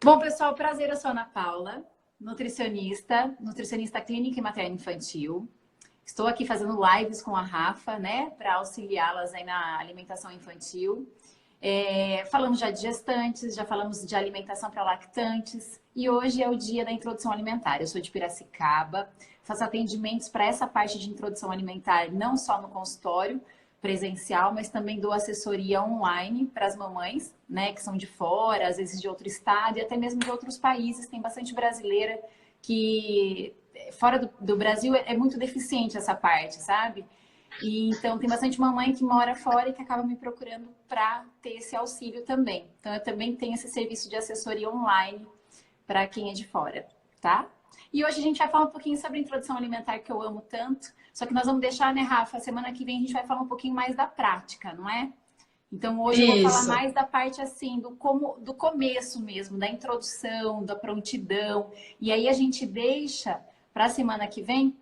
Bom, pessoal, prazer, eu sou a Ana Paula, nutricionista clínica e materno-infantil. Estou aqui fazendo lives com a Rafa, né, para auxiliá-las aí na alimentação infantil. Falamos já de gestantes, já falamos de alimentação para lactantes e hoje é o dia da introdução alimentar. Eu sou de Piracicaba, faço atendimentos para essa parte de introdução alimentar, não só no consultório presencial, mas também dou assessoria online para as mamães, né, que são de fora, às vezes de outro estado e até mesmo de outros países. Tem bastante brasileira que fora do Brasil é muito deficiente essa parte, sabe? E então tem bastante mamãe que mora fora e que acaba me procurando para ter esse auxílio também. Então eu também tenho esse serviço de assessoria online para quem é de fora, tá? E hoje a gente vai falar um pouquinho sobre a introdução alimentar que eu amo tanto. Só que nós vamos deixar, né, Rafa? Semana que vem a gente vai falar um pouquinho mais da prática, não é? Então hoje eu vou falar mais da parte assim, do começo mesmo, da introdução, da prontidão. E aí a gente deixa para a semana que vem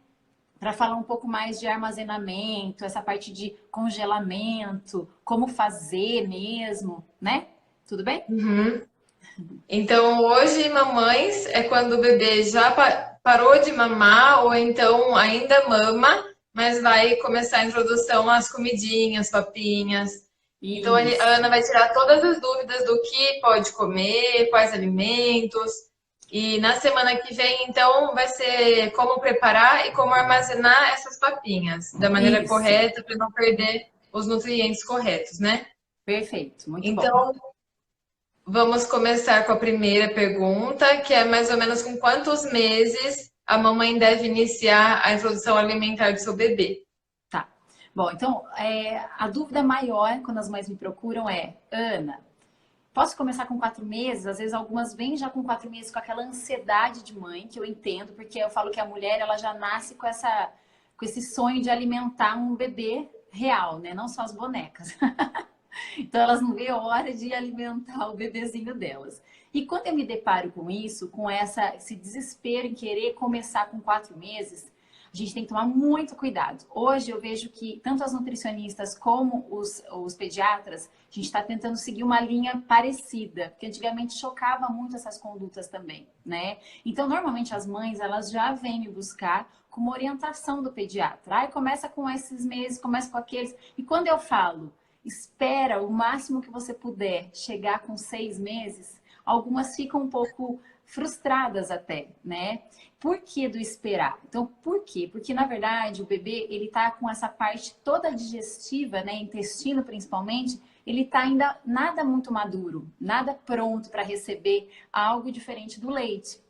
para falar um pouco mais de armazenamento, essa parte de congelamento, como fazer mesmo, né? Tudo bem? Uhum. Então, hoje, mamães, é quando o bebê já parou de mamar ou então ainda mama, mas vai começar a introdução às comidinhas, papinhas. Então, a Isso. Ana vai tirar todas as dúvidas do que pode comer, quais alimentos. E na semana que vem, então, vai ser como preparar e como armazenar essas papinhas da maneira Isso. correta para não perder os nutrientes corretos, né? Perfeito, muito bom. Então, vamos começar com a primeira pergunta, que é mais ou menos com quantos meses a mamãe deve iniciar a introdução alimentar do seu bebê? Tá. Bom, então, a dúvida maior quando as mães me procuram é, Ana, posso começar com 4 meses? Às vezes algumas vêm já com 4 meses com aquela ansiedade de mãe, que eu entendo, porque eu falo que a mulher, ela já nasce com esse sonho de alimentar um bebê real, né? Não só as bonecas. Então elas não vêem a hora de alimentar o bebezinho delas. E quando eu me deparo com isso, com esse desespero em querer começar com 4 meses, a gente tem que tomar muito cuidado. Hoje eu vejo que tanto as nutricionistas como os pediatras, a gente está tentando seguir uma linha parecida, porque antigamente chocava muito essas condutas também, né? Então, normalmente as mães, elas já vêm me buscar com uma orientação do pediatra. Aí começa com esses meses, começa com aqueles. E quando eu falo, espera o máximo que você puder chegar com 6 meses, algumas ficam um pouco frustradas até, né? Por que do esperar? Então, por quê? Porque, na verdade, o bebê, ele tá com essa parte toda digestiva, né? Intestino, principalmente, ele tá ainda nada muito maduro, nada pronto para receber algo diferente do leite.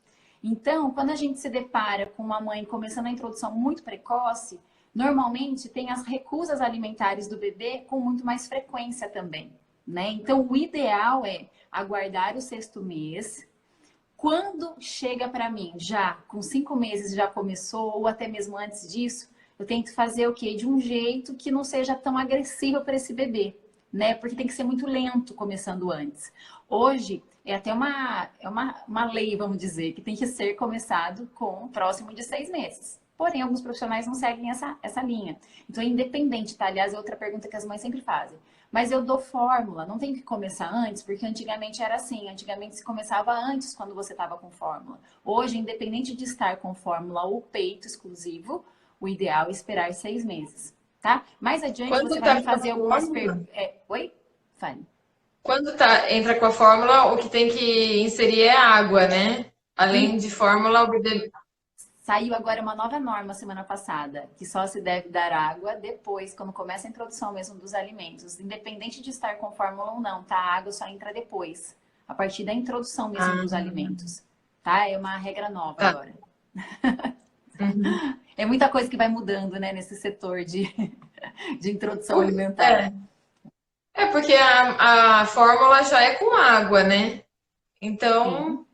Então, quando a gente se depara com uma mãe começando a introdução muito precoce, normalmente tem as recusas alimentares do bebê com muito mais frequência também, né? Então, o ideal é aguardar o 6º mês. Quando chega para mim, já com 5 meses já começou, ou até mesmo antes disso, eu tento fazer o quê? De um jeito que não seja tão agressivo para esse bebê, né? Porque tem que ser muito lento começando antes. Hoje, é até uma lei, vamos dizer, que tem que ser começado com próximo de 6 meses. Porém, alguns profissionais não seguem essa linha. Então, é independente, tá? Aliás, é outra pergunta que as mães sempre fazem. Mas eu dou fórmula, não tem que começar antes, porque antigamente era assim. Antigamente se começava antes quando você estava com fórmula. Hoje, independente de estar com fórmula ou peito exclusivo, o ideal é esperar 6 meses, tá? Mais adiante Quando você vai tá me com a fazer algumas fórmula, perguntas. Oi? Fanny. quando entra com a fórmula, o que tem que inserir é água, né? Além E de fórmula, o bebê. saiu agora uma nova norma semana passada, que só se deve dar água depois, quando começa a introdução mesmo dos alimentos. Independente de estar com fórmula ou não, tá? A água só entra depois, a partir da introdução mesmo Ah, dos alimentos, tá? É uma regra nova tá. agora. Uhum. É muita coisa que vai mudando, né, nesse setor de introdução Por- alimentar. É, é porque a fórmula já é com água, né? Sim, Então,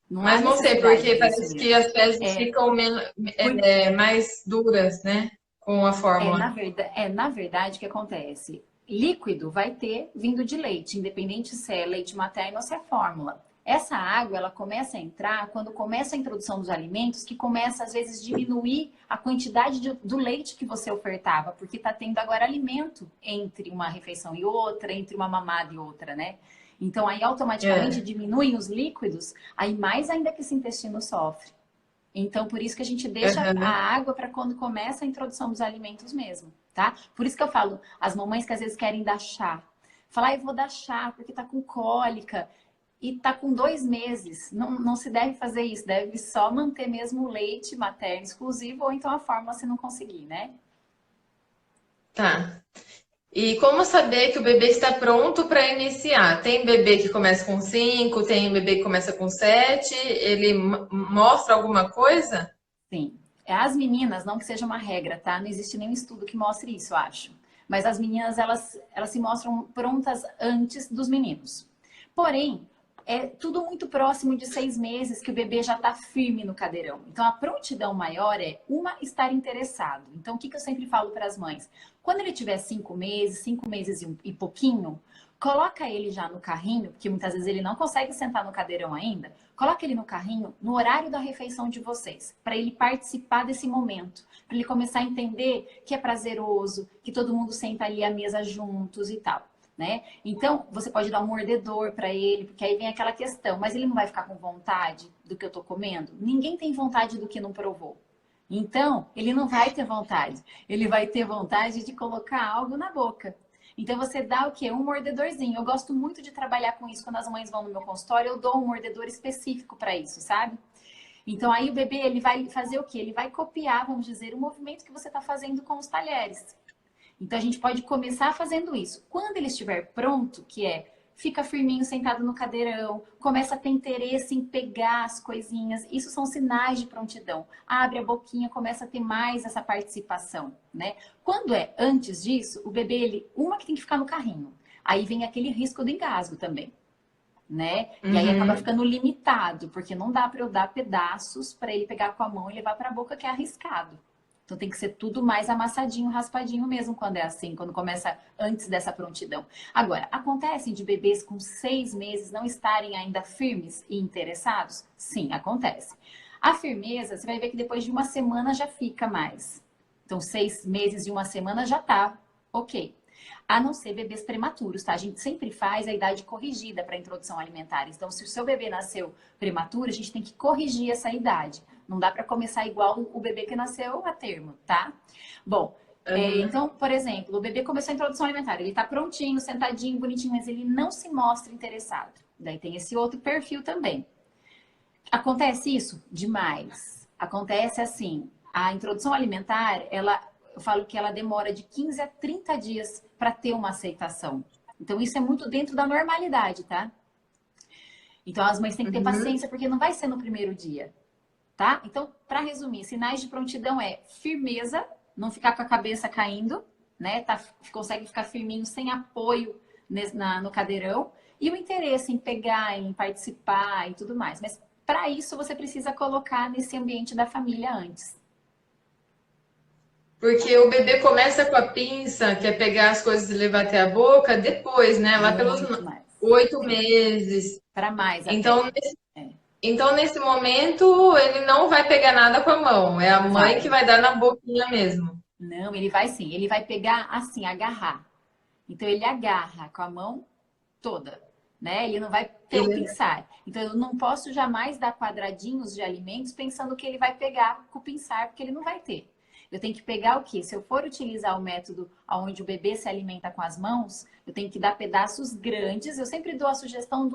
não há mas não sei, necessidade porque disso parece que mesmo. as fezes É, ficam por, mais duras, né? Com a fórmula. na verdade, o que acontece? Líquido vai ter vindo de leite, independente se é leite materno ou se é fórmula. Essa água, ela começa a entrar quando começa a introdução dos alimentos, que começa, às vezes, diminuir a quantidade do leite que você ofertava, porque está tendo agora alimento entre uma refeição e outra, entre uma mamada e outra, né? Então, aí automaticamente diminuem os líquidos, aí mais ainda que esse intestino sofre. Então, por isso que a gente deixa a água para quando começa a introdução dos alimentos mesmo, tá? Por isso que eu falo, as mamães que às vezes querem dar chá. Falar, eu vou dar chá porque tá com cólica e tá com 2 meses. Não se deve fazer isso, deve só manter mesmo o leite materno exclusivo ou então a fórmula se não conseguir, né? Tá. E como saber que o bebê está pronto para iniciar? Tem bebê que começa com 5, tem bebê que começa com 7. Ele mostra alguma coisa? Sim. As meninas, não que seja uma regra, tá? Não existe nenhum estudo que mostre isso, eu acho. Mas as meninas, elas se mostram prontas antes dos meninos. Porém, é tudo muito próximo de 6 meses que o bebê já está firme no cadeirão. Então, a prontidão maior é estar interessado. Então, o que eu sempre falo para as mães? Quando ele tiver 5 meses e pouquinho, coloca ele já no carrinho, porque muitas vezes ele não consegue sentar no cadeirão ainda. Coloca ele no carrinho no horário da refeição de vocês, para ele participar desse momento, para ele começar a entender que é prazeroso, que todo mundo senta ali à mesa juntos e tal. Né? Então, você pode dar um mordedor para ele, porque aí vem aquela questão, mas ele não vai ficar com vontade do que eu tô comendo? Ninguém tem vontade do que não provou. Então, ele não vai ter vontade. Ele vai ter vontade de colocar algo na boca. Então, você dá o quê? Um mordedorzinho. Eu gosto muito de trabalhar com isso. Quando as mães vão no meu consultório, eu dou um mordedor específico para isso, sabe? Então, aí o bebê, ele vai fazer o quê? Ele vai copiar, vamos dizer, o movimento que você está fazendo com os talheres. Então, a gente pode começar fazendo isso. Quando ele estiver pronto, que é, fica firminho sentado no cadeirão, começa a ter interesse em pegar as coisinhas, isso são sinais de prontidão. Abre a boquinha, começa a ter mais essa participação, né? Quando é antes disso, o bebê, uma que tem que ficar no carrinho. Aí vem aquele risco do engasgo também, né? E aí acaba ficando limitado, porque não dá para eu dar pedaços para ele pegar com a mão e levar para a boca, que é arriscado. Então tem que ser tudo mais amassadinho, raspadinho mesmo quando é assim, quando começa antes dessa prontidão. Agora, acontece de bebês com 6 meses não estarem ainda firmes e interessados? Sim, acontece. A firmeza, você vai ver que depois de 1 semana já fica mais. Então, 6 meses e 1 semana já tá ok. A não ser bebês prematuros, tá? A gente sempre faz a idade corrigida para introdução alimentar. Então, se o seu bebê nasceu prematuro, a gente tem que corrigir essa idade. Não dá para começar igual o bebê que nasceu a termo, tá? Bom, então, por exemplo, o bebê começou a introdução alimentar, ele tá prontinho, sentadinho, bonitinho, mas ele não se mostra interessado. Daí tem esse outro perfil também. Acontece isso? Demais. Acontece assim, a introdução alimentar, eu falo que ela demora de 15 a 30 dias para ter uma aceitação. Então, isso é muito dentro da normalidade, tá? Então, as mães têm que ter paciência, porque não vai ser no primeiro dia. Tá? Então, para resumir, sinais de prontidão é firmeza, não ficar com a cabeça caindo, né? Consegue ficar firminho sem apoio no cadeirão, e o interesse em pegar, em participar e tudo mais. Mas para isso você precisa colocar nesse ambiente da família antes. Porque o bebê começa com a pinça, que é pegar as coisas e levar até a boca, depois, né? Lá pelos 8 meses. Para mais até. Então, nesse momento, ele não vai pegar nada com a mão. É a mãe que vai dar na boquinha mesmo. Não, ele vai sim. Ele vai pegar assim, agarrar. Então, ele agarra com a mão toda, né? Ele não vai ter o pinçar. Então, eu não posso jamais dar quadradinhos de alimentos pensando que ele vai pegar com o pinçar, porque ele não vai ter. Eu tenho que pegar o quê? Se eu for utilizar o método onde o bebê se alimenta com as mãos, eu tenho que dar pedaços grandes. Eu sempre dou a sugestão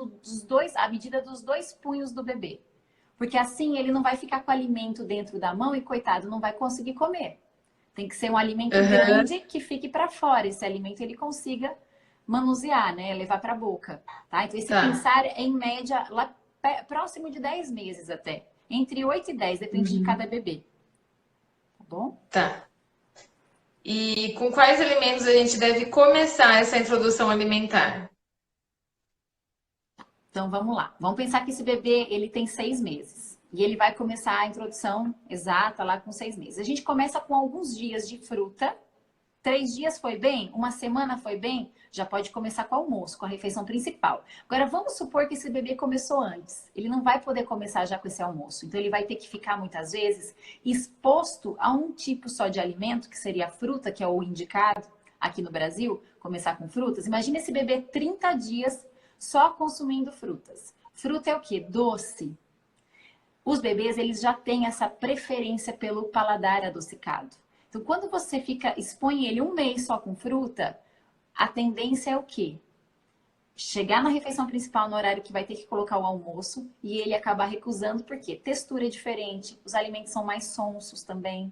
a medida dos 2 punhos do bebê. Porque assim ele não vai ficar com o alimento dentro da mão e, coitado, não vai conseguir comer. Tem que ser um alimento grande que fique para fora. Esse alimento ele consiga manusear, né? Levar para a boca. Tá? Então, esse pinçar é, em média, lá próximo de 10 meses até. Entre 8 e 10, depende de cada bebê. Bom? Tá. E com quais alimentos a gente deve começar essa introdução alimentar? Então, vamos lá. Vamos pensar que esse bebê, ele tem 6 meses. E ele vai começar a introdução exata lá com 6 meses. A gente começa com alguns dias de fruta. 3 dias foi bem? 1 semana foi bem? já pode começar com o almoço, com a refeição principal. Agora, vamos supor que esse bebê começou antes. Ele não vai poder começar já com esse almoço. Então, ele vai ter que ficar, muitas vezes, exposto a um tipo só de alimento, que seria a fruta, que é o indicado aqui no Brasil, começar com frutas. Imagina esse bebê 30 dias só consumindo frutas. Fruta é o quê? Doce. Os bebês, eles já têm essa preferência pelo paladar adocicado. Então, quando você expõe ele um mês só com fruta, a tendência é o quê? Chegar na refeição principal no horário que vai ter que colocar o almoço e ele acabar recusando, porque textura é diferente, os alimentos são mais sonsos também.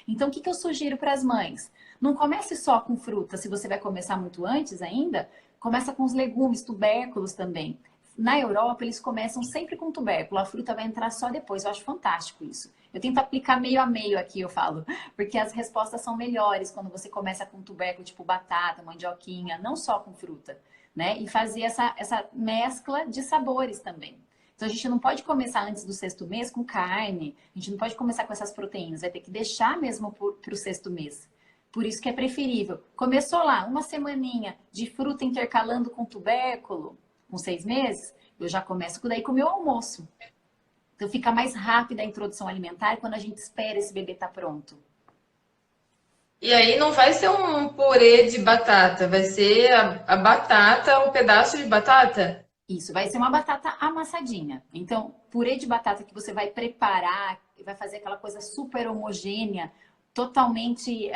Então, o que eu sugiro para as mães? Não comece só com fruta, se você vai começar muito antes ainda, começa com os legumes, tubérculos também. Na Europa, eles começam sempre com tubérculo, a fruta vai entrar só depois, eu acho fantástico isso. Eu tento aplicar meio a meio aqui, eu falo, porque as respostas são melhores quando você começa com tubérculo, tipo batata, mandioquinha, não só com fruta, né? E fazer essa mescla de sabores também. Então, a gente não pode começar antes do 6º mês com carne, a gente não pode começar com essas proteínas, vai ter que deixar mesmo para o 6º mês. Por isso que é preferível. Começou lá, uma semaninha de fruta intercalando com tubérculo, com 6 meses, eu já começo daí com o meu almoço. Então, fica mais rápida a introdução alimentar quando a gente espera esse bebê estar pronto. E aí não vai ser um purê de batata, vai ser a batata, um pedaço de batata? Isso, vai ser uma batata amassadinha. Então, purê de batata que você vai preparar, vai fazer aquela coisa super homogênea, totalmente,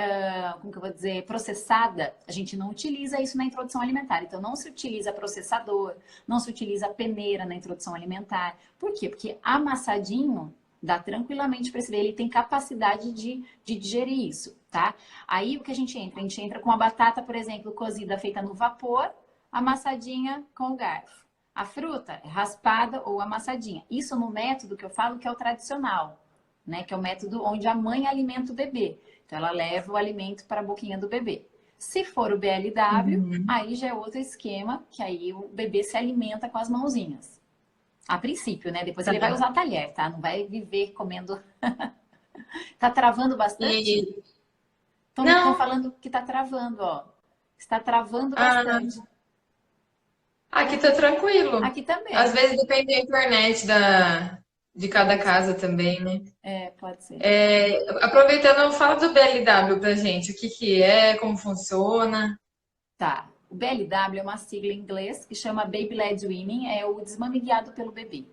como que eu vou dizer, processada, a gente não utiliza isso na introdução alimentar. Então, não se utiliza processador, não se utiliza peneira na introdução alimentar. Por quê? Porque amassadinho dá tranquilamente para esse bebê, ele tem capacidade de digerir isso, tá? Aí, o que a gente entra? A gente entra com a batata, por exemplo, cozida, feita no vapor, amassadinha com o garfo. A fruta é raspada ou amassadinha. Isso no método que eu falo que é o tradicional, né? Que é o método onde a mãe alimenta o bebê. Então, ela leva o alimento para a boquinha do bebê. Se for o BLW, aí já é outro esquema, que aí o bebê se alimenta com as mãozinhas. A princípio, né? Depois ele vai usar talher, tá? Não vai viver comendo. Tá travando bastante? Estão falando que tá travando, ó. Está travando bastante. Aqui tá tranquilo. Aqui também. Às vezes depende da internet de cada casa também, né? É, pode ser. Aproveitando, fala do BLW pra gente. O que que é, como funciona? Tá. O BLW é uma sigla em inglês que chama Baby Led Weaning, é o desmame guiado pelo bebê.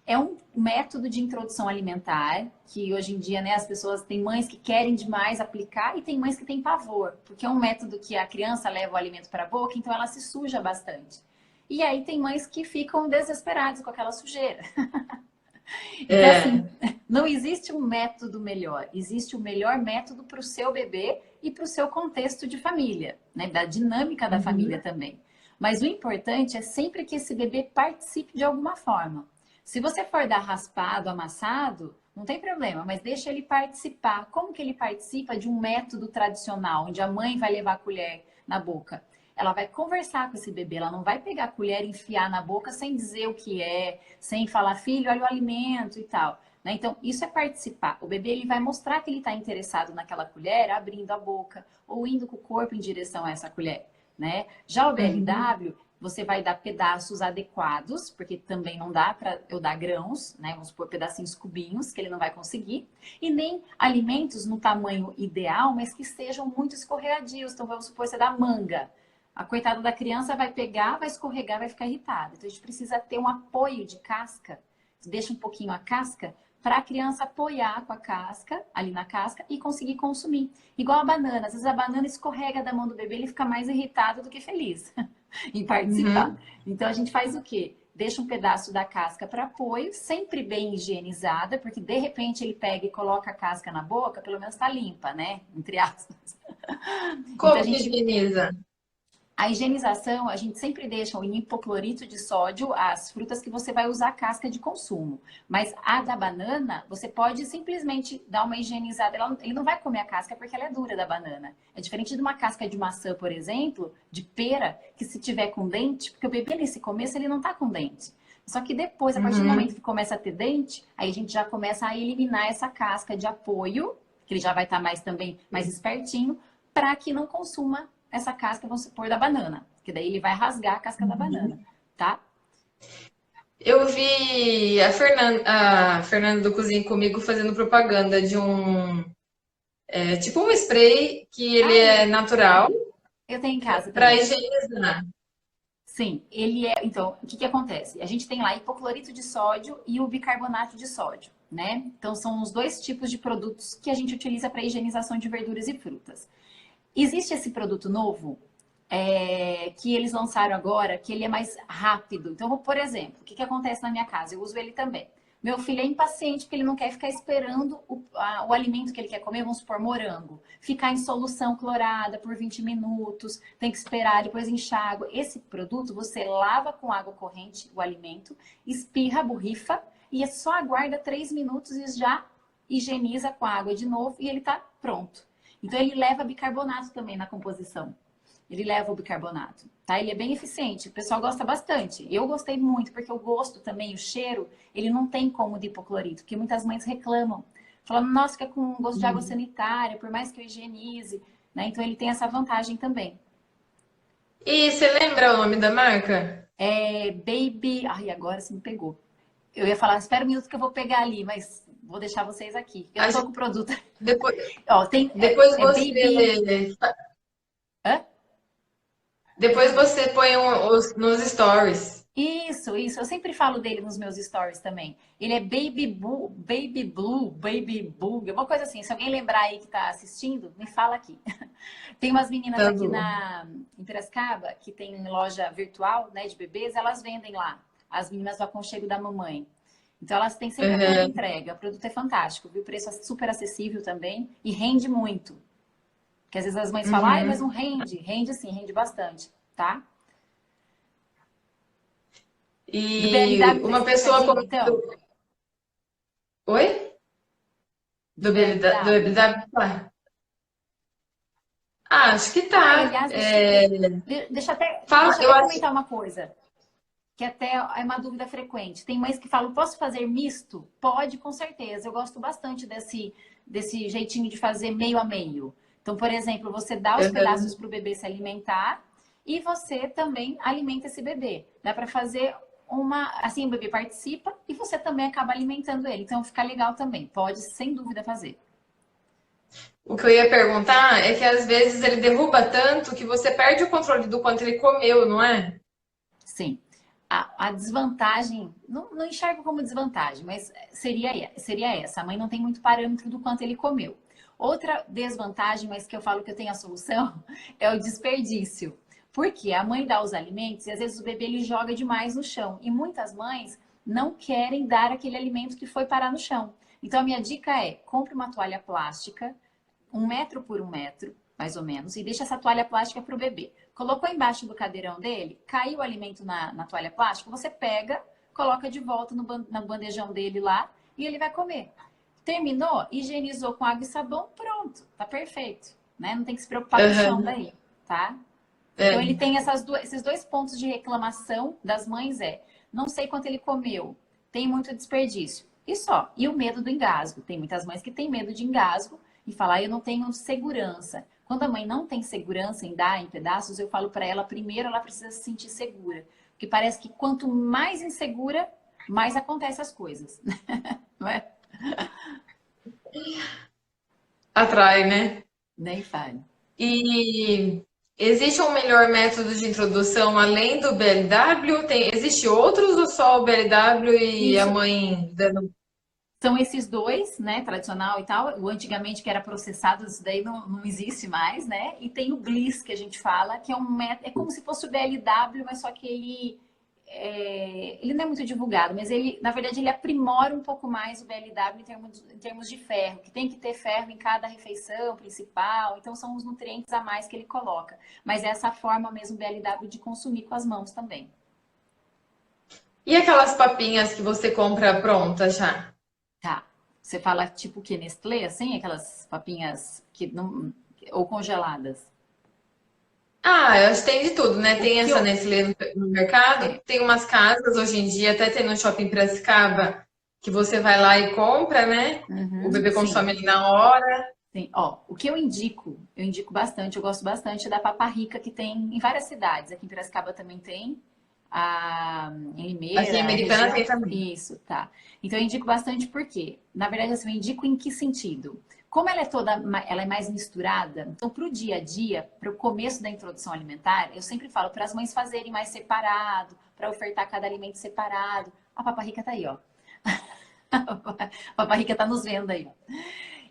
É um método de introdução alimentar que hoje em dia, né, as pessoas, tem mães que querem demais aplicar e tem mães que têm pavor, porque é um método que a criança leva o alimento para a boca, então ela se suja bastante. E aí tem mães que ficam desesperadas com aquela sujeira. Então, assim, não existe um método melhor. Existe o melhor método para o seu bebê e para o seu contexto de família, né? Da dinâmica da família também. Mas o importante é sempre que esse bebê participe de alguma forma. Se você for dar raspado, amassado, não tem problema, mas deixa ele participar. Como que ele participa de um método tradicional, onde a mãe vai levar a colher na boca? Ela vai conversar com esse bebê, ela não vai pegar a colher e enfiar na boca sem dizer o que é, sem falar, filho, olha o alimento e tal. Né? Então, isso é participar. O bebê ele vai mostrar que ele está interessado naquela colher, abrindo a boca ou indo com o corpo em direção a essa colher. Né? Já o BLW, você vai dar pedaços adequados, porque também não dá para eu dar grãos, né? Vamos supor pedacinhos cubinhos, que ele não vai conseguir. E nem alimentos no tamanho ideal, mas que sejam muito escorregadios. Então, vamos supor você dá manga. A coitada da criança vai pegar, vai escorregar, vai ficar irritada. Então, a gente precisa ter um apoio de casca. Deixa um pouquinho a casca para a criança apoiar com a casca, ali na casca, e conseguir consumir. Igual a banana. Às vezes a banana escorrega da mão do bebê, ele fica mais irritado do que feliz em participar. Então, a gente faz o quê? Deixa um pedaço da casca para apoio, sempre bem higienizada, porque de repente ele pega e coloca a casca na boca, pelo menos está limpa, né? Entre aspas. Como então, que higieniza? A higienização, a gente sempre deixa o hipoclorito de sódio, as frutas que você vai usar casca de consumo. Mas a da banana, você pode simplesmente dar uma higienizada. Ele não vai comer a casca porque ela é dura da banana. É diferente de uma casca de maçã, por exemplo, de pera, que se tiver com dente, porque o bebê nesse começo ele não tá com dente. Só que depois, a partir do momento que começa a ter dente, aí a gente já começa a eliminar essa casca de apoio, que ele já vai estar mais também mais espertinho, para que não consuma essa casca, vamos supor, da banana. porque daí ele vai rasgar a casca da banana, tá? Eu vi a Fernanda do Cozinha Comigo fazendo propaganda de tipo um spray que ele Ah, é natural eu tenho em casa para também. higienizar. Sim, ele é. Então, o que que acontece? A gente tem lá hipoclorito de sódio e o bicarbonato de sódio, né? Então, são os dois tipos de produtos que a gente utiliza para higienização de verduras e frutas. Existe esse produto novo que eles lançaram agora, que ele é mais rápido. Então, por exemplo, o que que acontece na minha casa? Eu uso ele também. Meu filho é impaciente porque ele não quer ficar esperando o alimento que ele quer comer, vamos supor, morango. Ficar em solução clorada por 20 minutos, tem que esperar, depois enxágua. Esse produto você lava com água corrente o alimento, espirra, borrifa e só aguarda 3 minutos e já higieniza com a água de novo e ele está pronto. Então ele leva bicarbonato também na composição. Ele leva o bicarbonato, tá? Ele é bem eficiente, o pessoal gosta bastante. Eu gostei muito, porque o gosto também, o cheiro, ele não tem como de hipoclorito, porque muitas mães reclamam, falando, nossa, fica com gosto de água sanitária, por mais que eu higienize, né? Então ele tem essa vantagem também. E você lembra o nome da marca? É Baby... Ai, agora você me pegou. Eu ia falar, espera um minuto que eu vou pegar ali, mas vou deixar vocês aqui. Eu A tô gente- com o produto. Depois, Ó, tem... depois Baby... você, Hã? depois você põe nos stories. Isso. Eu sempre falo dele nos meus stories também. Ele é Baby Bug, uma coisa assim. Se alguém lembrar aí que tá assistindo, me fala aqui. Tem umas meninas Tá aqui bom. em Piracicaba que tem loja virtual, né, de bebês, elas vendem lá. As meninas do Aconchego da Mamãe. Então elas têm sempre a pronta Uhum, entrega. O produto é fantástico, viu? O preço é super acessível também e rende muito. Porque às vezes as mães falam, ai, mas uhum. não rende. Rende sim, rende bastante, tá? Do E BLW tá uma pessoa explicadinho, então? comentou. Oi? Do Do BLW? BW? Ah, acho que Ah, e tá. aliás, deixa eu Eu até acho. comentar uma coisa, que até é uma dúvida frequente. Tem mães que falam, posso fazer misto? Pode, com certeza. Eu gosto bastante desse jeitinho de fazer meio a meio. Então, por exemplo, você dá os pedaços Uhum. para o bebê se alimentar e você também alimenta esse bebê. Dá para fazer assim, o bebê participa e você também acaba alimentando ele. Então, fica legal também. Pode, sem dúvida, fazer. O que eu ia perguntar é que às vezes ele derruba tanto que você perde o controle do quanto ele comeu, não é? Sim. A desvantagem, não enxergo como desvantagem, mas seria essa. A mãe não tem muito parâmetro do quanto ele comeu. Outra desvantagem, mas que eu falo que eu tenho a solução, é o desperdício. Porque a mãe dá os alimentos e às vezes o bebê ele joga demais no chão. E muitas mães não querem dar aquele alimento que foi parar no chão. Então a minha dica é: compre uma toalha plástica, 1 metro por 1 metro, mais ou menos, e deixa essa toalha plástica para o bebê. Colocou embaixo do cadeirão dele, caiu o alimento na toalha plástica, você pega, coloca de volta no bandejão dele lá e ele vai comer. Terminou, higienizou com água e sabão, pronto, tá perfeito, né? Não tem que se preocupar com o chão Uhum. daí, tá? Então ele É. tem esses dois pontos de reclamação das mães não sei quanto ele comeu, tem muito desperdício. E só, e o medo do engasgo. Tem muitas mães que têm medo de engasgo e falar, eu não tenho segurança. Quando a mãe não tem segurança em dar em pedaços, eu falo para ela, primeiro ela precisa se sentir segura. Porque parece que quanto mais insegura, mais acontecem as coisas. Não é? Atrai, né? Nem fale. E existe um melhor método de introdução além do BLW? Existe outros ou só o BLW e a Isso, mãe dando. são esses dois, né, tradicional e tal. O antigamente que era processado, isso daí não existe mais, né? E tem o Bliss que a gente fala, que é um método, é como se fosse o BLW, mas só que ele não é muito divulgado, mas ele, na verdade, ele aprimora um pouco mais o BLW em termos de ferro, que tem que ter ferro em cada refeição principal, então são os nutrientes a mais que ele coloca. Mas é essa forma mesmo BLW de consumir com as mãos também. E aquelas papinhas que você compra pronta já? Tá. Você fala tipo o que? Nestlé, assim? Aquelas papinhas que não... ou congeladas? Ah, eu acho que tem de tudo, né? O Tem que essa eu... Nestlé no mercado, É. tem umas casas hoje em dia, até tem no Shopping Piracicaba, que você vai lá e compra, né? O Uhum, bebê sim. consome ali na hora. Sim, ó, o que eu indico bastante, eu gosto bastante da Papa Rica que tem em várias cidades. Aqui em Piracicaba também tem, em Aqui em Limeira, a Americana tem região. também. Isso, tá. Então eu indico bastante porque, na verdade, assim, eu indico em que sentido? Como ela é ela é mais misturada, então para o dia a dia, para o começo da introdução alimentar, eu sempre falo para as mães fazerem mais separado, para ofertar cada alimento separado. A Papa Rica tá aí, ó. A Papa Rica tá nos vendo aí, ó.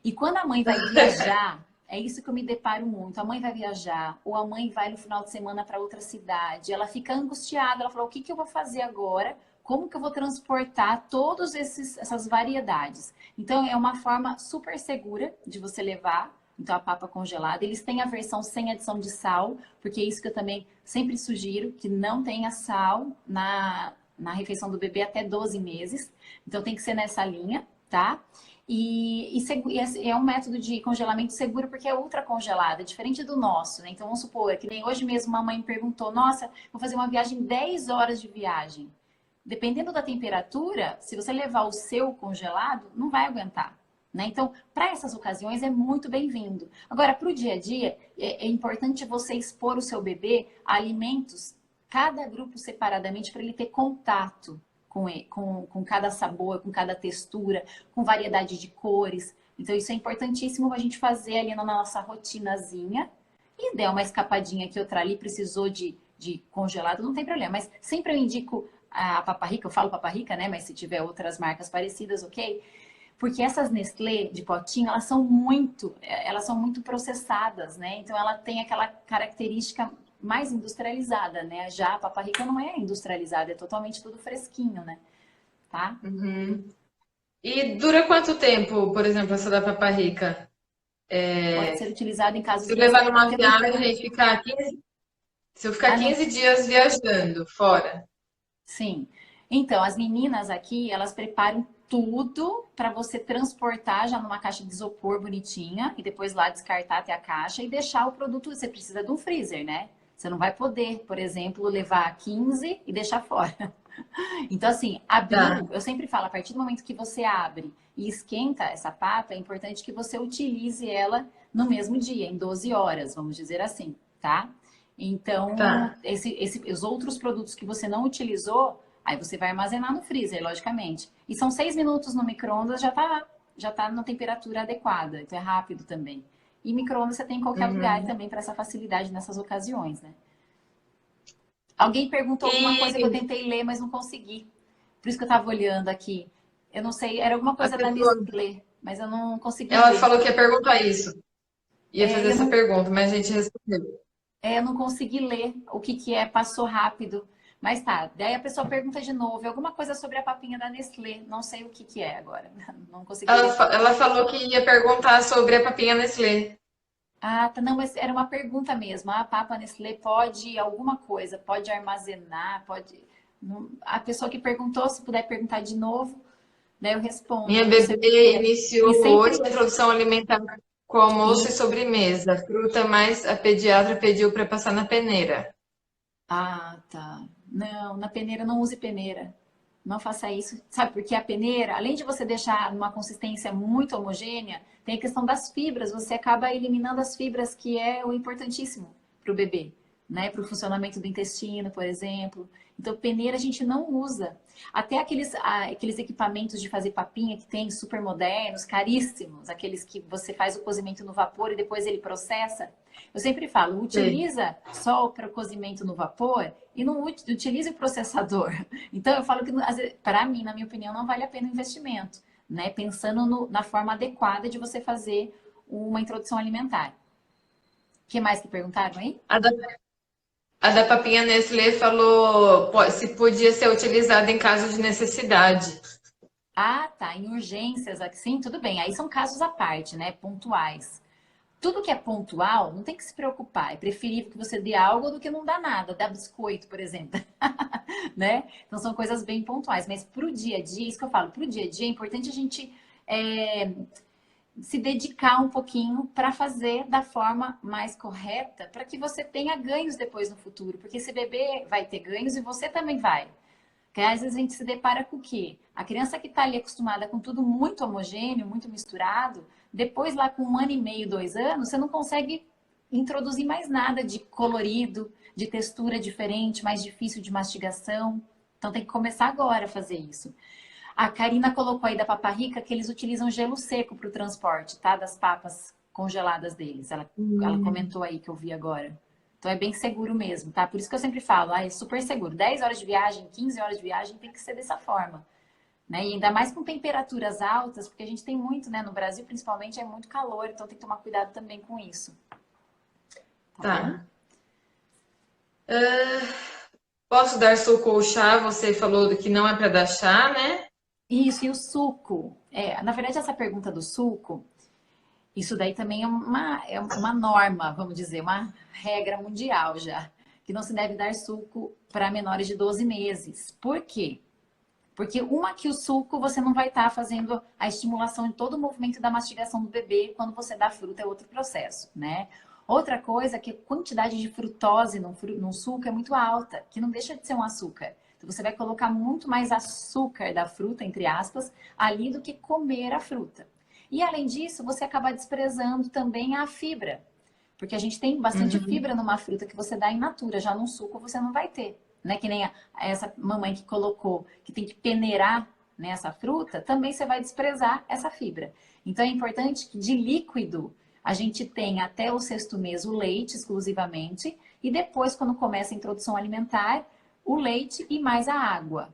E quando a mãe vai viajar, é isso que eu me deparo muito. A mãe vai viajar, ou a mãe vai no final de semana para outra cidade, ela fica angustiada, ela fala: o que que eu vou fazer agora? Como que eu vou transportar todas essas variedades? Então, é uma forma super segura de você levar. Então, a papa congelada. Eles têm a versão sem adição de sal, porque é isso que eu também sempre sugiro, que não tenha sal na refeição do bebê até 12 meses. Então, tem que ser nessa linha, tá? E é um método de congelamento seguro porque é ultra congelado, é diferente do nosso, né? Então, vamos supor, é que nem hoje mesmo uma mãe perguntou: nossa, vou fazer uma viagem 10 horas de viagem. Dependendo da temperatura, se você levar o seu congelado, não vai aguentar. Né? Então, para essas ocasiões é muito bem-vindo. Agora, para o dia a dia, é importante você expor o seu bebê a alimentos, cada grupo separadamente, para ele ter contato com cada sabor, com cada textura, com variedade de cores. Então, isso é importantíssimo a gente fazer ali na nossa rotinazinha. E der uma escapadinha aqui, outra ali, precisou de congelado, não tem problema. Mas sempre eu indico a Papa Rica, eu falo Papa Rica, né? Mas se tiver outras marcas parecidas, ok? Porque essas Nestlé de potinho, elas são muito processadas, né? Então ela tem aquela característica mais industrializada, né? Já a Papa Rica não é industrializada, é totalmente tudo fresquinho, né? Tá? Uhum. E dura quanto tempo, por exemplo, essa da Papa Rica? Pode ser utilizado em casos Se eu de levar necessidade, numa porque não viagem e ficar 15, se eu ficar ah, não, 15 dias viajando fora. sim. Então, as meninas aqui, elas preparam tudo para você transportar já numa caixa de isopor bonitinha e depois lá descartar até a caixa e deixar o produto. Você precisa de um freezer, né? Você não vai poder, por exemplo, levar 15 e deixar fora. Então, assim, Tá. abriu, eu sempre falo, a partir do momento que você abre e esquenta essa papa, é importante que você utilize ela no mesmo dia, em 12 horas, vamos dizer assim, tá? Então, Tá. os outros produtos que você não utilizou, aí você vai armazenar no freezer, logicamente. E são 6 minutos no micro-ondas, já tá na temperatura adequada, então é rápido também. E micro-ondas você tem em qualquer lugar Uhum. também para essa facilidade nessas ocasiões, né? Alguém perguntou alguma coisa que eu E tentei ler, mas não consegui. Por isso que eu estava olhando aqui. Eu não sei, era alguma a coisa da pessoa, Nestlé, mas eu não consegui ela ler. falou que ia perguntar isso, ia É, fazer essa pergunta, mas a gente respondeu. eu não consegui ler o que que é, passou rápido. Mas tá, daí a pessoa pergunta de novo, é alguma coisa sobre a papinha da Nestlé, não sei o que que é agora, não consegui ler tudo. Ela falou que ia perguntar sobre a papinha Nestlé. Ah, tá, não, mas era uma pergunta mesmo. A papa Nestlé pode alguma coisa, pode armazenar, pode. A pessoa que perguntou, se puder perguntar de novo, daí eu respondo. Minha Eu não sei o que que bebê é. iniciou E hoje sempre. a introdução alimentar com almoço e E sobremesa. Fruta, mas a pediatra pediu para passar na peneira. ah, tá. Não, na peneira não use peneira. Não faça isso. Sabe por que a peneira, além de você deixar numa consistência muito homogênea, tem a questão das fibras. Você acaba eliminando as fibras, que é o importantíssimo para o bebê, né? Para o funcionamento do intestino, por exemplo. Então, peneira a gente não usa. Até aqueles equipamentos de fazer papinha que tem super modernos, caríssimos, aqueles que você faz o cozimento no vapor e depois ele processa. Eu sempre falo, Sei. utiliza só para o cozimento no vapor e não utilize o processador. Então eu falo que para mim, na minha opinião, não vale a pena o investimento, né? Pensando na forma adequada de você fazer uma introdução alimentar. O que mais que perguntaram aí? A da, a da papinha Nestlé falou se podia ser utilizada em caso de necessidade. Ah, tá. Em urgências, assim, tudo bem. Aí são casos à parte, né? Pontuais. Tudo que é pontual, não tem que se preocupar. É preferível que você dê algo do que não dá nada. Dá biscoito, por exemplo. Né? Então são coisas bem pontuais. Mas para o dia a dia, isso que eu falo, para o dia a dia é importante a gente é, se dedicar um pouquinho para fazer da forma mais correta, para que você tenha ganhos depois no futuro. Porque esse bebê vai ter ganhos e você também vai. Porque às vezes a gente se depara com o quê? A criança que está ali acostumada com tudo muito homogêneo, muito misturado, Depois, lá com 1 ano e meio, 2 anos, você não consegue introduzir mais nada de colorido, de textura diferente, mais difícil de mastigação. Então tem que começar agora a fazer isso. A Karina colocou aí da Papa Rica que eles utilizam gelo seco para o transporte, tá? Das papas congeladas deles. Ela comentou aí que eu vi agora. Então é bem seguro mesmo, tá? Por isso que eu sempre falo, é super seguro. 10 horas de viagem, 15 horas de viagem tem que ser dessa forma. Né? E ainda mais com temperaturas altas, porque a gente tem muito, né? No Brasil, principalmente, é muito calor, então tem que tomar cuidado também com isso. Tá. Posso dar suco ou chá? Você falou que não é para dar chá, né? Isso, e o suco? Na verdade, essa pergunta do suco, isso daí também é uma norma, vamos dizer, uma regra mundial já, que não se deve dar suco para menores de 12 meses. Por quê? Porque que o suco você não vai estar fazendo a estimulação de todo o movimento da mastigação do bebê, quando você dá fruta é outro processo, né? Outra coisa é que a quantidade de frutose num suco é muito alta, que não deixa de ser um açúcar. Então você vai colocar muito mais açúcar da fruta, entre aspas, ali do que comer a fruta. E além disso, você acaba desprezando também a fibra. Porque a gente tem bastante fibra numa fruta que você dá in natura, já num suco você não vai ter. Né? Que nem essa mamãe que colocou que tem que peneirar, né, essa fruta, também você vai desprezar essa fibra. Então é importante que de líquido a gente tenha até o 6º mês o leite exclusivamente e depois, quando começa a introdução alimentar, o leite e mais a água.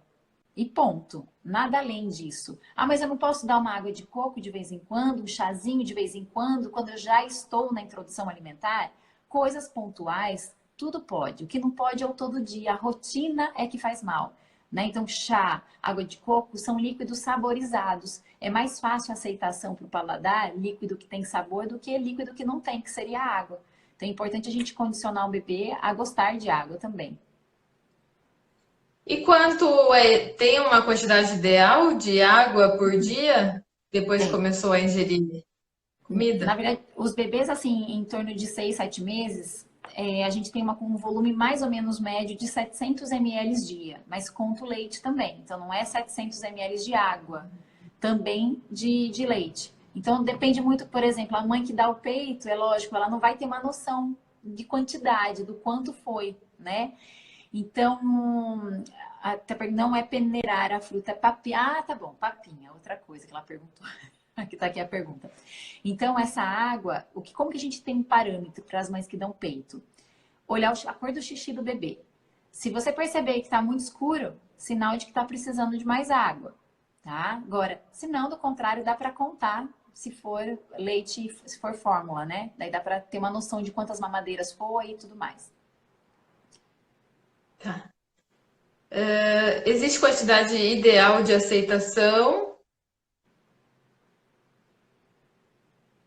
E ponto. Nada além disso. Ah, mas eu não posso dar uma água de coco de vez em quando, um chazinho de vez em quando eu já estou na introdução alimentar? Coisas pontuais, tudo pode. O que não pode é o todo dia. A rotina é que faz mal. Né? Então, chá, água de coco são líquidos saborizados. É mais fácil a aceitação para o paladar, líquido que tem sabor, do que líquido que não tem, que seria a água. Então, é importante a gente condicionar o bebê a gostar de água também. E tem uma quantidade ideal de água por dia depois que Tem. começou a ingerir Na comida? verdade, os bebês, assim, em torno de 6, 7 meses, a gente tem um volume mais ou menos médio de 700 ml dia, mas conta o leite também. Então, não é 700 ml de água, também de leite. Então, depende muito, por exemplo, a mãe que dá o peito, é lógico, ela não vai ter uma noção de quantidade, do quanto foi, né? Então, não é peneirar a fruta, é papinha. Ah, tá bom, papinha, outra coisa que ela perguntou. Aqui tá aqui a pergunta. Então, essa água, como que a gente tem um parâmetro para as mães que dão peito? Olhar a cor do xixi do bebê. Se você perceber que está muito escuro, sinal de que está precisando de mais água, tá? Agora, se não, do contrário, dá para contar se for leite, se for fórmula, né? Daí dá para ter uma noção de quantas mamadeiras foi e tudo mais. Tá. Existe quantidade ideal de aceitação?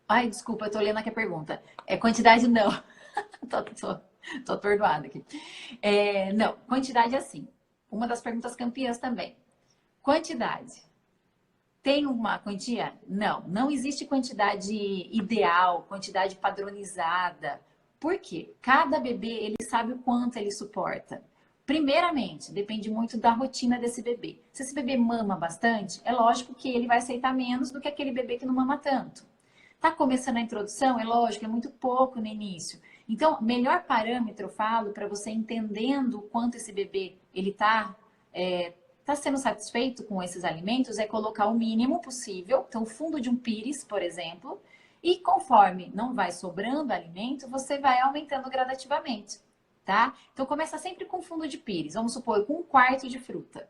Ai, desculpa, eu tô lendo aqui a pergunta. Quantidade não. tô atordoada aqui. Não, quantidade assim. Uma das perguntas campeãs também. Quantidade. Tem uma quantia? Não, não existe quantidade ideal, quantidade padronizada. Por quê? Cada bebê, ele sabe o quanto ele suporta. Primeiramente, depende muito da rotina desse bebê. Se esse bebê mama bastante, é lógico que ele vai aceitar menos do que aquele bebê que não mama tanto. Tá começando a introdução? É lógico, é muito pouco no início. Então, melhor parâmetro, eu falo, para você entendendo o quanto esse bebê ele tá sendo satisfeito com esses alimentos, é colocar o mínimo possível. Então, o fundo de um pires, por exemplo, e conforme não vai sobrando alimento, você vai aumentando gradativamente, tá? Então, começa sempre com fundo de pires. Vamos supor, com 1/4 de fruta.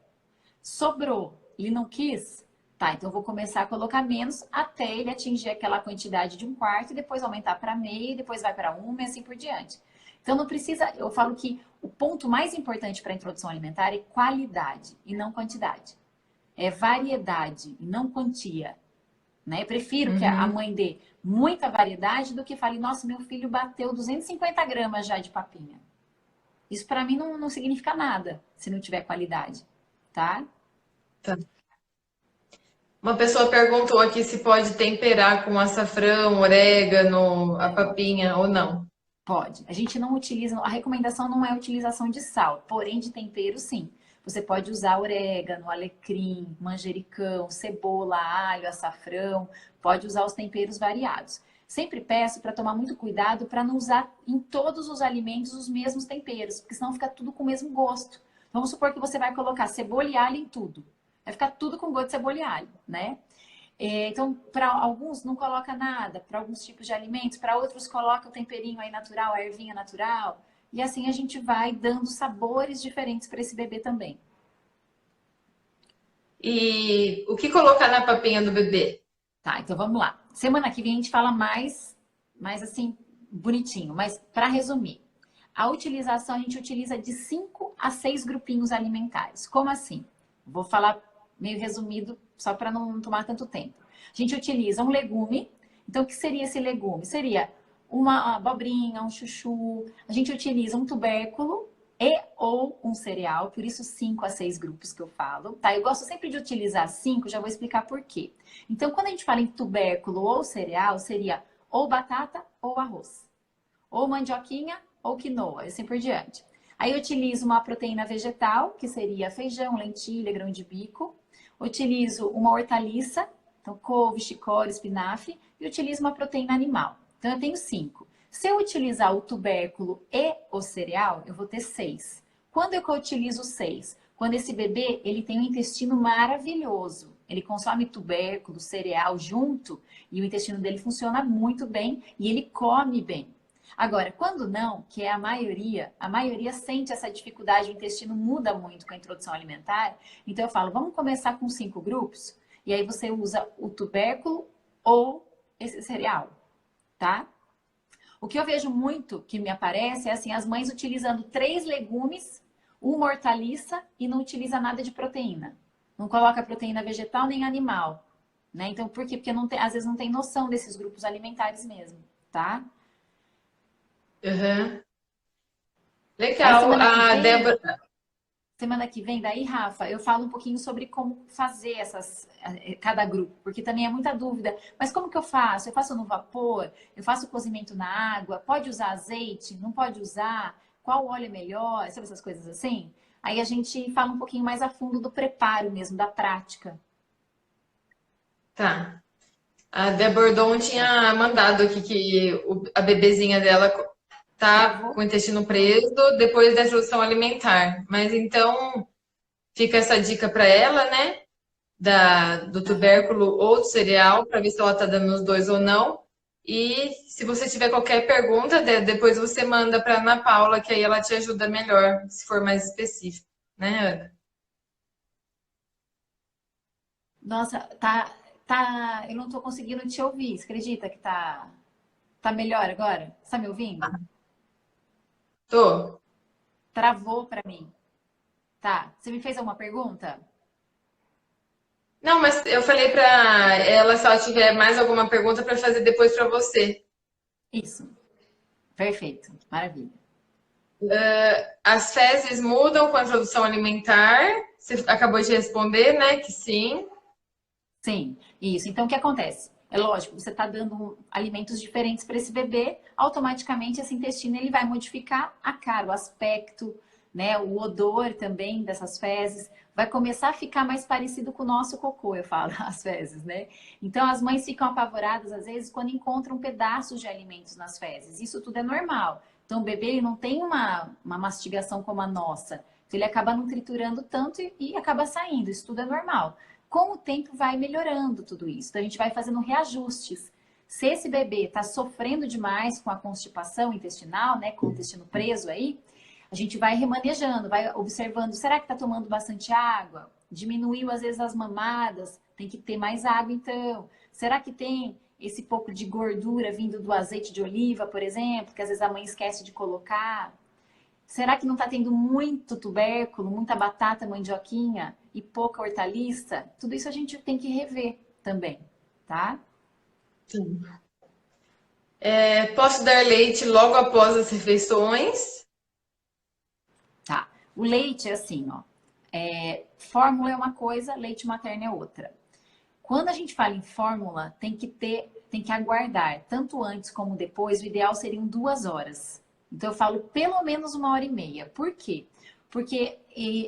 Sobrou, ele não quis? Tá, então eu vou começar a colocar menos até ele atingir aquela quantidade de 1/4 e depois aumentar para meio, depois vai para 1 e assim por diante. Então não precisa, eu falo que o ponto mais importante para a introdução alimentar é qualidade e não quantidade. É variedade e não quantia. Né? Eu prefiro que a mãe dê muita variedade do que fale, nossa, meu filho bateu 250 gramas já de papinha. Isso para mim não significa nada se não tiver qualidade, tá? Tá. Uma pessoa perguntou aqui se pode temperar com açafrão, orégano, a papinha ou não. Pode. A gente não utiliza, a recomendação não é a utilização de sal, porém de tempero sim. Você pode usar orégano, alecrim, manjericão, cebola, alho, açafrão. Pode usar os temperos variados. Sempre peço para tomar muito cuidado para não usar em todos os alimentos os mesmos temperos, porque senão fica tudo com o mesmo gosto. Vamos supor que você vai colocar cebola e alho em tudo. Vai ficar tudo com gosto de cebola e alho, né? Então, para alguns não coloca nada, para alguns tipos de alimentos, para outros coloca o temperinho aí natural, a ervinha natural. E assim a gente vai dando sabores diferentes para esse bebê também. E o que colocar na papinha do bebê? Tá, então vamos lá. Semana que vem a gente fala mais assim, bonitinho. Mas para resumir, a utilização a gente utiliza de 5 a 6 grupinhos alimentares. Como assim? Vou falar meio resumido, só para não tomar tanto tempo. A gente utiliza um legume. Então, o que seria esse legume? Seria uma abobrinha, um chuchu. A gente utiliza um tubérculo e ou um cereal, por isso 5 a 6 grupos que eu falo, tá? Eu gosto sempre de utilizar 5, já vou explicar por quê. Então, quando a gente fala em tubérculo ou cereal, seria ou batata ou arroz, ou mandioquinha ou quinoa, e assim por diante. Aí eu utilizo uma proteína vegetal, que seria feijão, lentilha, grão de bico. Utilizo uma hortaliça, então couve, chicória, espinafre, e utilizo uma proteína animal. Então eu tenho 5. Se eu utilizar o tubérculo e o cereal, eu vou ter 6. Quando eu utilizo 6? Quando esse bebê ele tem um intestino maravilhoso. Ele consome tubérculo, cereal junto e o intestino dele funciona muito bem e ele come bem. Agora, quando não, que é a maioria sente essa dificuldade, o intestino muda muito com a introdução alimentar. Então eu falo, vamos começar com 5 grupos e aí você usa o tubérculo ou esse cereal, tá? O que eu vejo muito que me aparece é assim, as mães utilizando 3 legumes, uma hortaliça e não utiliza nada de proteína. Não coloca proteína vegetal nem animal, né? Então, por quê? Porque não tem, às vezes não tem noção desses grupos alimentares mesmo, tá? Uhum. Aí Legal. A Débora. semana que vem, daí, Rafa, eu falo um pouquinho sobre como fazer cada grupo, porque também é muita dúvida. Mas como que eu faço? Eu faço no vapor? Eu faço cozimento na água? Pode usar azeite? Não pode usar? Qual óleo é melhor? Sabe essas coisas assim? Aí a gente fala um pouquinho mais a fundo do preparo mesmo, da prática. Tá. A Débora Bordon tinha mandado aqui que a bebezinha dela tá Travou? com o intestino preso depois da introdução alimentar. Mas então fica essa dica para ela, né? Do Aham. tubérculo ou do cereal, para ver se ela tá dando os dois ou não. E se você tiver qualquer pergunta, depois você manda para Ana Paula, que aí ela te ajuda melhor, se for mais específico, né, Ana? Nossa, eu não tô conseguindo te ouvir. Você acredita que tá melhor agora? Você tá me ouvindo? Tô. Travou para mim. Tá. Você me fez alguma pergunta? Não, mas eu falei para ela se ela tiver mais alguma pergunta para fazer depois para você. Isso. Perfeito. Maravilha. As fezes mudam com a introdução alimentar. Você acabou de responder, né? Que sim. Sim, isso. Então, o que acontece? É lógico, você está dando alimentos diferentes para esse bebê, automaticamente esse intestino ele vai modificar a cara, o aspecto, né, o odor também dessas fezes, vai começar a ficar mais parecido com o nosso cocô, eu falo, as fezes, né? Então, as mães ficam apavoradas, às vezes, quando encontram pedaços de alimentos nas fezes. Isso tudo é normal. Então, o bebê ele não tem uma mastigação como a nossa. Então, ele acaba não triturando tanto e acaba saindo. Isso tudo é normal. Com o tempo vai melhorando tudo isso. Então a gente vai fazendo reajustes. Se esse bebê está sofrendo demais com a constipação intestinal, né, com o intestino preso aí, a gente vai remanejando, vai observando, será que está tomando bastante água? Diminuiu às vezes as mamadas, tem que ter mais água então. Será que tem esse pouco de gordura vindo do azeite de oliva, por exemplo, que às vezes a mãe esquece de colocar? Será que não está tendo muito tubérculo, muita batata, mandioquinha e pouca hortaliça? Tudo isso a gente tem que rever também, tá? Posso dar leite logo após as refeições? Tá. O leite é assim, ó. Fórmula é uma coisa, leite materno é outra. Quando a gente fala em fórmula, tem que aguardar, tanto antes como depois, o ideal seriam 2 horas. Então eu falo pelo menos 1h30. Por quê? porque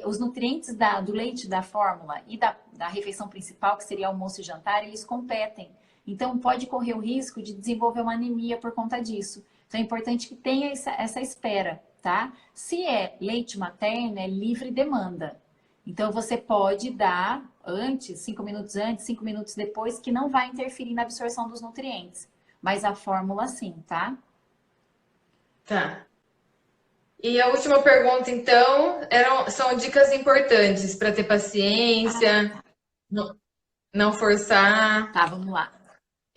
os nutrientes do leite da fórmula e da refeição principal, que seria almoço e jantar, eles competem. Então, pode correr o risco de desenvolver uma anemia por conta disso. Então, é importante que tenha essa espera, tá? Se é leite materno, é livre demanda. Então, você pode dar antes, 5 minutos antes, 5 minutos depois, que não vai interferir na absorção dos nutrientes. Mas a fórmula, sim, tá? Tá. E a última pergunta, então, são dicas importantes para ter paciência, não, não forçar. Tá, vamos lá.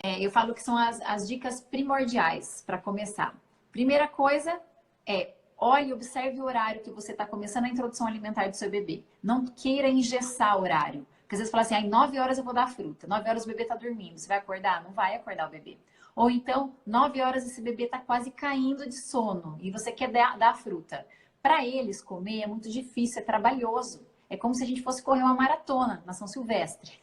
Eu falo que são as dicas primordiais para começar. Primeira coisa é, olhe e observe o horário que você está começando a introdução alimentar do seu bebê. Não queira engessar o horário. Porque às vezes fala assim, 9 horas eu vou dar fruta, 9 horas o bebê está dormindo, você vai acordar? Não vai acordar o bebê. Ou então, 9 horas esse bebê está quase caindo de sono e você quer dar a fruta. Para eles comer é muito difícil, é trabalhoso. É como se a gente fosse correr uma maratona na São Silvestre.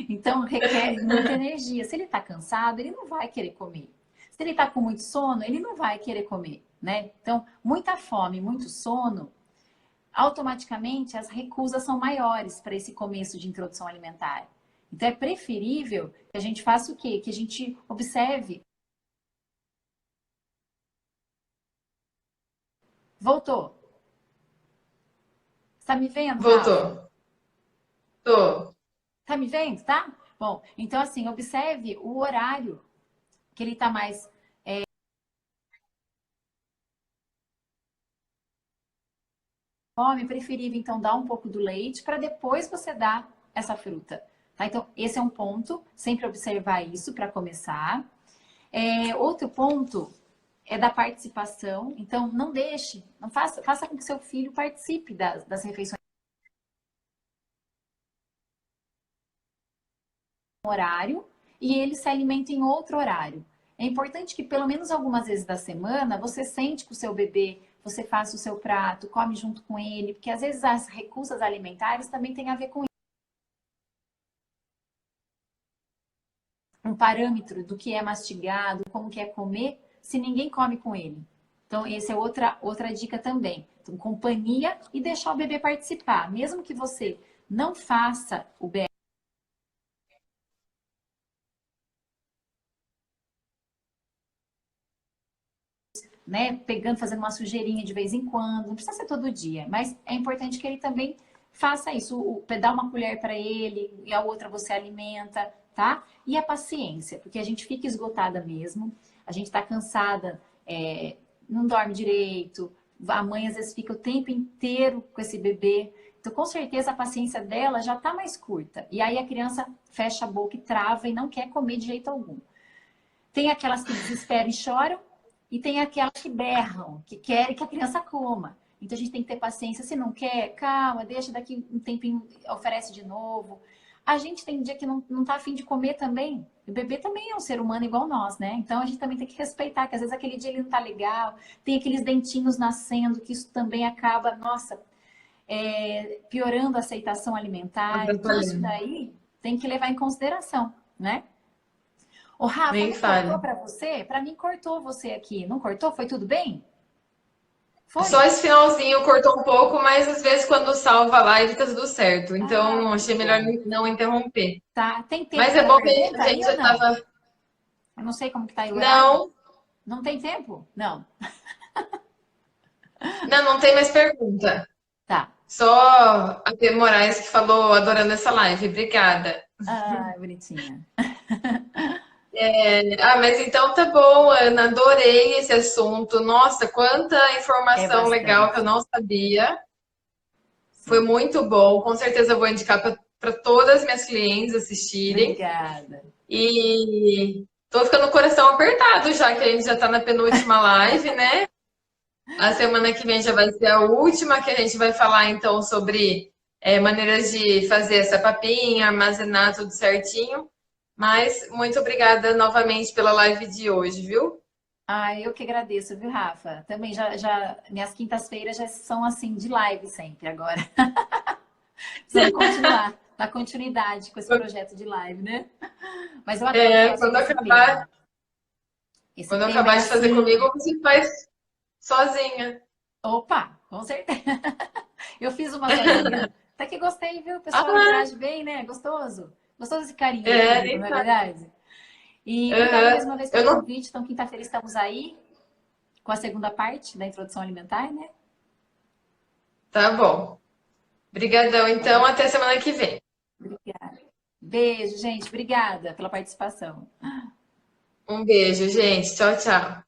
Então, requer muita energia. Se ele está cansado, ele não vai querer comer. Se ele está com muito sono, ele não vai querer comer, né? Então, muita fome, muito sono, automaticamente as recusas são maiores para esse começo de introdução alimentar. Então, é preferível que a gente faça o quê? Que a gente observe. Voltou. Está me vendo, Rafa? Voltou. Tô. Tá me vendo, tá? Bom, então assim, observe o horário que ele tá mais fome, é preferível então dar um pouco do leite para depois você dar essa fruta, tá? Então, esse é um ponto, sempre observar isso para começar. Outro ponto é da participação, então não deixe, não faça com que seu filho participe das refeições no horário e ele se alimenta em outro horário. É importante que pelo menos algumas vezes da semana você sente com o seu bebê, você faça o seu prato, come junto com ele, porque às vezes as recusas alimentares também têm a ver com um parâmetro do que é mastigado, como que é comer, se ninguém come com ele. Então, essa é outra dica também. Então, companhia e deixar o bebê participar. Mesmo que você não faça o bebê, né, pegando, fazendo uma sujeirinha de vez em quando, não precisa ser todo dia, mas é importante que ele também faça isso, dá uma colher para ele e a outra você alimenta, tá? E a paciência, porque a gente fica esgotada mesmo, a gente tá cansada, não dorme direito, a mãe às vezes fica o tempo inteiro com esse bebê, então com certeza a paciência dela já tá mais curta, e aí a criança fecha a boca e trava e não quer comer de jeito algum. Tem aquelas que desesperam e choram, e tem aquelas que berram, que querem que a criança coma. Então a gente tem que ter paciência. Se não quer, calma, deixa daqui um tempinho, oferece de novo. A gente tem dia que não tá afim de comer também. O bebê também é um ser humano igual nós, né? Então a gente também tem que respeitar, que às vezes aquele dia ele não tá legal, tem aqueles dentinhos nascendo, que isso também acaba, nossa, piorando a aceitação alimentar. Então isso daí tem que levar em consideração, né? Ô, Rafa, Nem não fale. cortou pra você? Pra mim cortou você aqui. Não cortou? Foi tudo bem? Foi? Só esse finalzinho cortou um pouco, mas às vezes quando salva a live tá tudo certo. Então achei melhor não interromper. Tá. Tem tempo Mas é pra bom que pergunta a gente aí ou já não? tava. Eu não sei como que tá aí o horário. Não, Não tem tempo? Não. não tem mais pergunta. Tá. Só a P. Moraes que falou adorando essa live. Obrigada. Ah, bonitinha. Mas então tá bom, Ana. Adorei esse assunto. Nossa, quanta É informação legal que eu bastante. não sabia. Foi Sim. muito bom. Com certeza eu vou indicar para todas as minhas clientes assistirem. Obrigada. E tô ficando com o coração apertado já, que a gente já tá na penúltima live, né? A semana que vem já vai ser a última, que a gente vai falar então sobre maneiras de fazer essa papinha, armazenar tudo certinho. Mas muito obrigada novamente pela live de hoje, viu? Ah, eu que agradeço, viu, Rafa? Também minhas quintas-feiras já são assim, de live sempre agora. Precisamos continuar, dar continuidade com esse projeto de live, né? Mas eu adoro falar Quando sobre esse tema. Esse quando tema é acabar de fazer assim, comigo, você faz sozinha. opa, Com certeza. Eu fiz uma sozinha. Até que gostei, viu? O pessoal Ah, interage bem, né? Gostoso. Gostoso esse carinho do é, público, nem não é fala. verdade? E obrigada mais Aham. uma vez Eu pelo não. convite. Então, quinta-feira estamos aí com a segunda parte da introdução alimentar, né? Tá bom. Obrigadão, Então, então, até semana que vem. obrigada. Beijo, gente. Obrigada pela participação. Um beijo, gente. Tchau, tchau.